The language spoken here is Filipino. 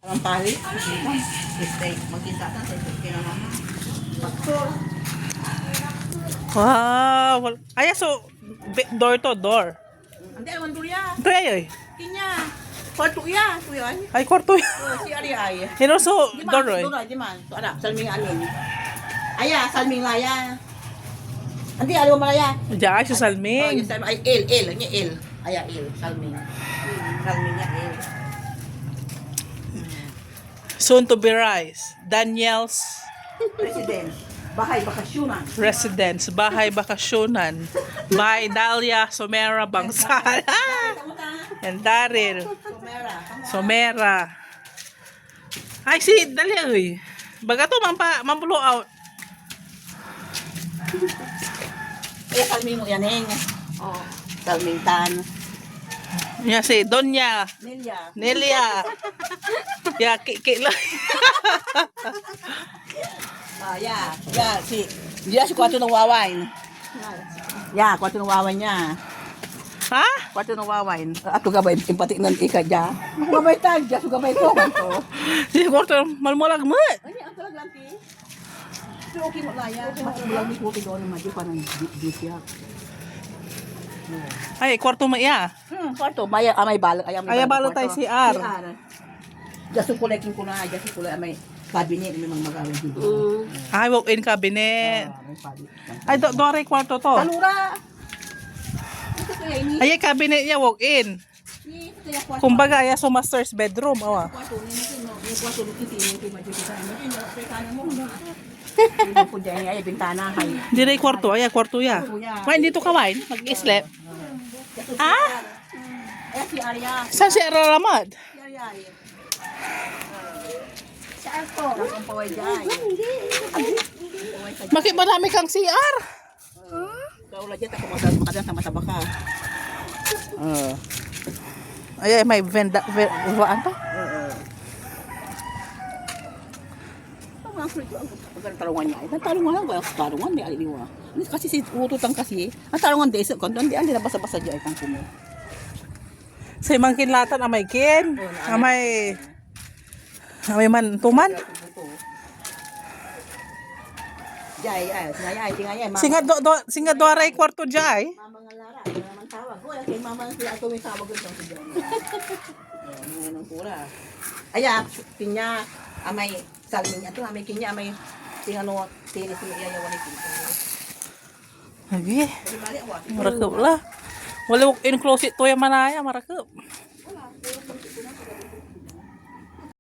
Ang pali, steak. Magkita sa steak na naman. Pastor. Wow. Ay, so, door to door. Hindi, alam mo ya. Ito ay. Kinya. Kwarto ya. Kuya. Ay, kwarto yan. Si Ari ay. And also, door ay. Di man. So, ada. Salming amin. Aya, salming laya. Hindi, alam mo malaya. Diyan ay, Oh, susalming. yung salming. Ay, el. Nya el. Aya, el. Salming. Salming niya, el. Soon to be rise. Daniel's President. Bahay bakasyonan. Residence. Bahay Bakasyonan. By Dalia Somera Bangsal. And Daryl Sumera. Somera. Ay, si Dalia, uy. Baga to, mampulo out. Eh, salming mo yan, eh. Oh. Salming tan. Yan si Donya Nelia. Nelia. Ya, lang. Ya, si. Dia si kwarto ng wawain. Ya, kwarto ng wawain niya. Ha? Kwarto ng wawain. Ato gabay, impati ng ika dya. Gabay tag, dya, gabay ko. Si kwarto, malmulag mo. Ay, ang talag lanti. Pero okay mo laya. Mas ulang ni puti doon, madyo pa ng disya. Ay, kwarto mo iya. Kwarto, may balot. Ay, balot tayo si R. Dya sukulekin ko na, dya sukulek, may cabinet, may mga magawin dito. Ay, walk-in cabinet. May pali. Ay, doore kwarto to. Talura! Ito kaya ini. Ay, cabinet niya walk-in. Ito kaya kwarto. Kumbaga, ay, so master's bedroom. Awa. Kwarto, yung kwarto, lukiti, yung madyo kita. Hindi po dyan, ay, bintana, hay. Di na kwarto. Ay, kwarto ya. Ay, dito kawain. Mag-islep. Ah? Ay, si Arya. Saan si Araramad? Si Arya, ay. Saan po? Ang paway dyan. Bakit marami kang CR? Kaula dyan, ako makadang sa matabaka. Ay, may venda, ano to? Ang tarungan niya. Ang tarungan lang ba? Ang tarungan, di aliliwa. Kasi si ututang kasi. Ang tarungan di, hindi na basa-basa dyan itang kumo. Sa imang kinlatan, amay kin. Amay man, tuman. Jay, sinayay, tingayay. Singa do aray kwarto jay. Mama nga lara, naman tawag. O, kay mama nga sila ito may tawag ito sa dyan. Mga nang pura. Aya, pinya, amay salming ito, amay kinya, amay tingano, tinis mo iyayawan ni Pinto. Lagi. Marakap lah. Wala in closet to yung manaya, marakap.